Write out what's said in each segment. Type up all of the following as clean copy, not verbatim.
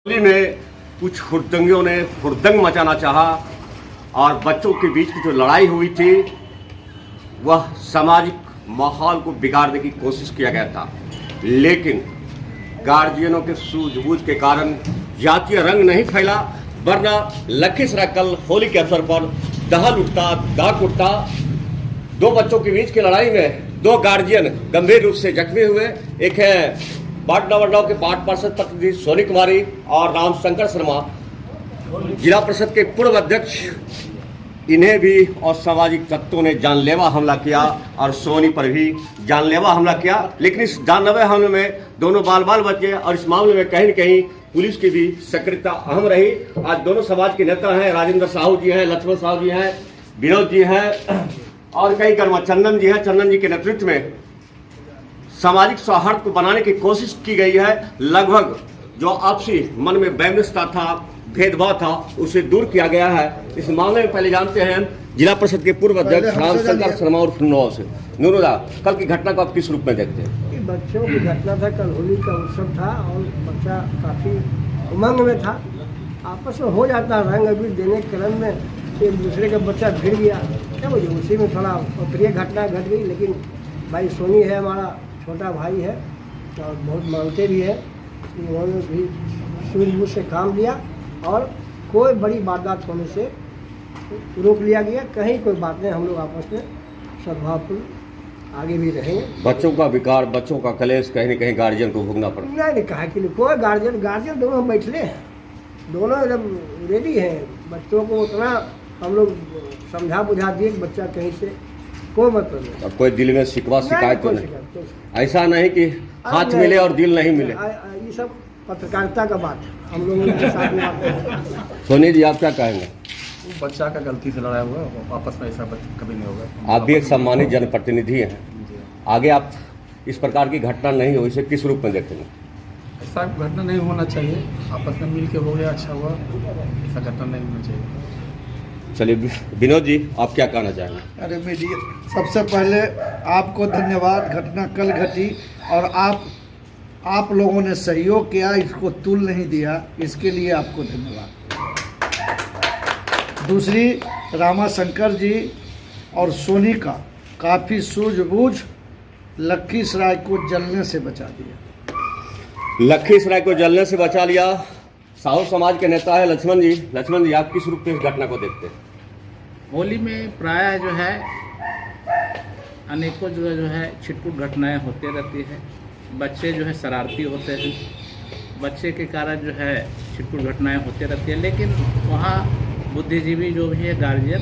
होली में कुछ हुड़दंगियों ने हुड़दंग मचाना चाहा और बच्चों के बीच की जो लड़ाई हुई थी वह सामाजिक माहौल को बिगाड़ने की कोशिश किया गया था, लेकिन गार्जियनों के सूझबूझ के कारण जातीय रंग नहीं फैला, वरना लखीसराय कल होली के अवसर पर दहल उठता, दाग उठता। दो बच्चों के बीच की लड़ाई में दो गार्जियन गंभीर रूप से जख्मी हुए। एक है वार्ड नंबर 9 के वार्ड पार्षद प्रतिनिधि सोनी कुमारी और रामशंकर शर्मा, जिला परिषद के पूर्व अध्यक्ष। इन्हें भी असामाजिक तत्वों ने जानलेवा हमला किया और सोनी पर भी जानलेवा हमला किया, लेकिन इस जानलेवा हमले में दोनों बाल बचे और इस मामले में कहीं न कहीं पुलिस की भी सक्रियता अहम रही। आज दोनों समाज के नेता हैं, राजेंद्र साहू जी हैं, लक्ष्मण साहू जी हैं, विनोद जी हैं और कई कर्मा चंदन जी हैं। चंदन जी के नेतृत्व में सामाजिक सौहार्द को बनाने की कोशिश की गई है। लगभग जो आपसी मन में वैमनस्यता था, भेदभाव था, उसे दूर किया गया है। इस मामले में पहले जानते हैं जिला परिषद के पूर्व अध्यक्ष रामशंकर शर्मा और नूनू से। नूनूदा, कल की घटना को आप किस रूप में देखते हैं? बच्चों की घटना था, कल होली का उत्सव था और बच्चा काफ़ी उमंग में था। आपस में हो जाता रंग अबीर देने के क्रम में एक दूसरे का बच्चा भिड़ गया, क्या मुझे उसी में थोड़ा अप्रिय घटना घट गई। लेकिन भाई सोनी है, हमारा छोटा भाई है और बहुत मानते भी है, उन्होंने भी सूझबूझ से काम लिया और कोई बड़ी वारदात होने से रोक लिया गया। कहीं कोई बात नहीं, हम लोग आपस में सद्भावपूर्ण आगे भी रहेंगे। बच्चों का विकार, बच्चों का कलेश कहीं न कहीं गार्जियन को भोगना पड़ा। नहीं कहा कि नहीं, कोई गार्जियन दोनों बैठले हैं, दोनों एकदम रेडी हैं। बच्चों को उतना हम लोग समझा बुझा दिए कि बच्चा कहीं से कोई मतलब नहीं। अब कोई दिल में शिकवा शिकायत तो नहीं, ऐसा नहीं कि हाथ मिले और दिल नहीं मिले। ये सब पत्रकारिता का बात है, हम लोगों के साथ में। सोनी जी, आप क्या कहेंगे? बच्चा का गलती से लड़ाया हुआ, आपस में ऐसा कभी नहीं होगा। आप भी एक सम्मानित जनप्रतिनिधि हैं, आगे आप इस प्रकार की घटना नहीं हो, इसे किस रूप में देखते हैं? ऐसा घटना नहीं होना चाहिए, आपस में मिल के हो गया, अच्छा हुआ, ऐसा घटना नहीं होना चाहिए। चलिए विनोद जी, आप क्या कहना चाहेंगे? अरे मीडिया, सबसे पहले आपको धन्यवाद। घटना कल घटी और आप लोगों ने सहयोग किया, इसको तुल नहीं दिया, इसके लिए आपको धन्यवाद। दूसरी, रामाशंकर जी और सोनी का काफ़ी सूझबूझ लखीसराय को जलने से बचा दिया। लखीसराय को जलने से बचा लिया। साहू समाज के नेता है लक्ष्मण जी, आप किस रूप में इस घटना को देखते हैं? होली में प्रायः जो है अनेकों जगह जो है छिटपुट घटनाएं होती रहती है। बच्चे जो है शरारती होते हैं, बच्चे के कारण जो है छिटपुट घटनाएं होती रहती है, लेकिन वहाँ बुद्धिजीवी जो भी है गार्जियन,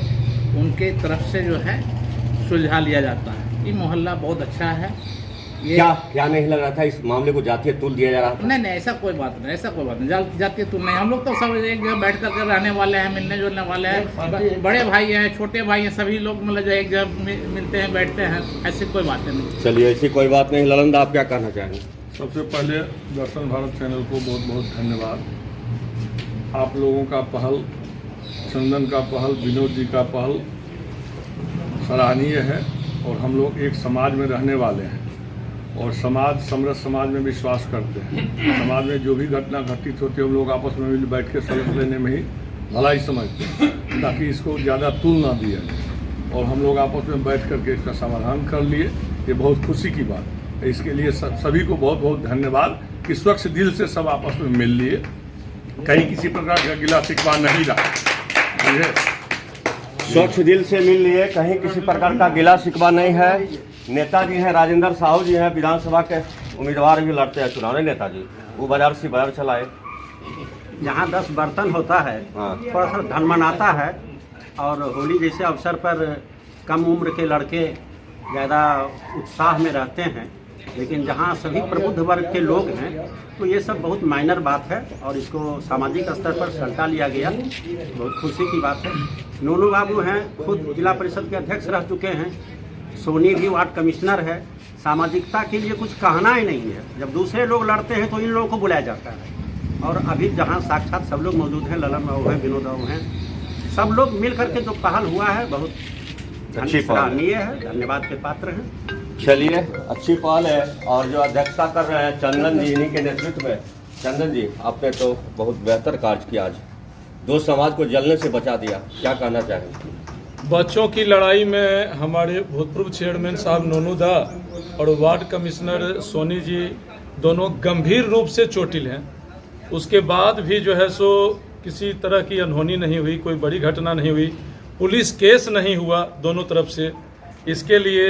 उनके तरफ से जो है सुलझा लिया जाता है। ये मोहल्ला बहुत अच्छा है। ये क्या नहीं लग रहा था इस मामले को जातीय तुल दिया जा रहा था? नहीं, ऐसा कोई बात नहीं, जातीय तुल नहीं। हम लोग तो सब एक जगह बैठ करके रहने वाले हैं, मिलने जुलने वाले हैं, बड़े भाई हैं, छोटे भाई हैं, सभी लोग मतलब जो एक जगह मिलते हैं, बैठते हैं, ऐसी कोई बात नहीं। चलिए, ऐसी कोई बात नहीं। ललंदा, आप क्या कहना चाहेंगे? सबसे पहले दर्शन भारत चैनल को बहुत बहुत धन्यवाद। आप लोगों का पहल, चंदन का पहल, विनोद जी का पहल सराहनीय है और हम लोग एक समाज में रहने वाले हैं और समरस समाज में विश्वास करते हैं। समाज में जो भी घटना घटित होती है, हम लोग आपस में मिल बैठ के सलह लेने में ही भलाई समझते हैं, ताकि इसको ज़्यादा तुल ना दिया जाए और हम लोग आपस में बैठ करके इसका समाधान कर लिए। ये बहुत खुशी की बात है। इसके लिए सभी को बहुत बहुत धन्यवाद कि स्वच्छ दिल से सब आपस में मिल लिए, कहीं किसी प्रकार का गिला शिकवा नहीं रहा। स्वच्छ दिल से मिल लिए, कहीं किसी प्रकार का गिला शिकवा नहीं है। नेताजी हैं, राजेंद्र साहू जी हैं, विधानसभा के उम्मीदवार भी लड़ते हैं चुनाव। नेताजी वो बाजार से बाजार चलाए। यहाँ 10 बर्तन होता है, थोड़ा सा धन मनाता है और होली जैसे अवसर पर कम उम्र के लड़के ज़्यादा उत्साह में रहते हैं, लेकिन जहाँ सभी प्रबुद्ध वर्ग के लोग हैं तो ये सब बहुत माइनर बात है और इसको सामाजिक स्तर पर सल्टा लिया गया, बहुत खुशी की बात है। नूनू बाबू हैं, खुद जिला परिषद के अध्यक्ष रह चुके हैं, सोनी भी वार्ड कमिश्नर है। सामाजिकता के लिए कुछ कहना ही नहीं है। जब दूसरे लोग लड़ते हैं तो इन लोगों को बुलाया जाता है और अभी जहाँ साक्षात सब लोग मौजूद हैं, ललन बाबू हैं, विनोद बाबू हैं, सब लोग मिल करके जो पहल हुआ है बहुत सराहनीय है, धन्यवाद के पात्र हैं। चलिए, अच्छी पहल है और जो अध्यक्षता कर रहे हैं चंदन जी, इन्हीं के नेतृत्व में चंदन जी, आपने तो बहुत बेहतर कार्य किया, आज दो समाज को जलने से बचा दिया, क्या कहना चाहेंगे? बच्चों की लड़ाई में हमारे भूतपूर्व चेयरमैन साहब नोनू दा और वार्ड कमिश्नर सोनी जी दोनों गंभीर रूप से चोटिल हैं। उसके बाद भी जो है सो किसी तरह की अनहोनी नहीं हुई, कोई बड़ी घटना नहीं हुई, पुलिस केस नहीं हुआ दोनों तरफ से। इसके लिए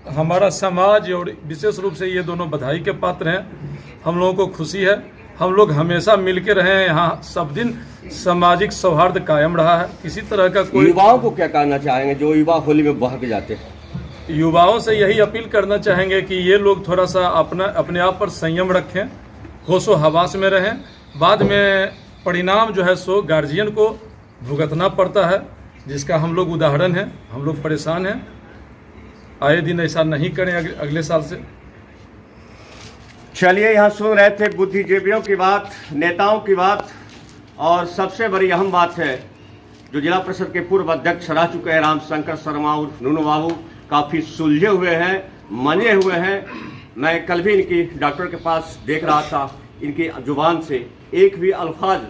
हमारा समाज और विशेष रूप से ये दोनों बधाई के पात्र हैं। हम लोगों को खुशी है, हम लोग हमेशा मिल के रहे हैं, यहाँ सब दिन सामाजिक सौहार्द कायम रहा है। किसी तरह का कोई, युवाओं को क्या कहना चाहेंगे जो युवा होली में बहक जाते हैं? युवाओं से यही अपील करना चाहेंगे कि ये लोग थोड़ा सा अपने आप पर संयम रखें, होशो हवास में रहें। बाद में परिणाम जो है सो गार्जियन को भुगतना पड़ता है, जिसका हम लोग उदाहरण हैं। हम लोग परेशान हैं, आए दिन ऐसा नहीं करें अगले साल से। चलिए, यहाँ सुन रहे थे बुद्धिजीवियों की बात, नेताओं की बात, और सबसे बड़ी अहम बात है जो जिला परिषद के पूर्व अध्यक्ष रह चुके हैं रामशंकर शर्मा उर्फ नूनू बाबू, काफ़ी सुलझे हुए हैं, मने हुए हैं। मैं कल भी इनकी डॉक्टर के पास देख रहा था, इनकी जुबान से एक भी अल्फाज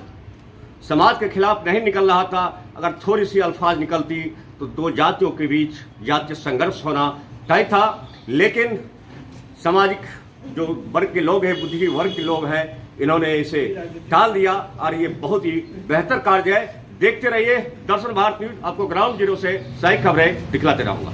समाज के खिलाफ नहीं निकल रहा था। अगर थोड़ी सी अल्फाज निकलती तो दो जातियों के बीच जातीय संघर्ष होना तय था। लेकिन सामाजिक जो वर्ग के लोग हैं, बुद्धिजीवी वर्ग के लोग हैं, इन्होंने इसे टाल दिया और ये बहुत ही बेहतर कार्य है। देखते रहिए दर्शन भारत न्यूज, आपको ग्राउंड जीरो से सही खबरें दिखलाते रहूंगा।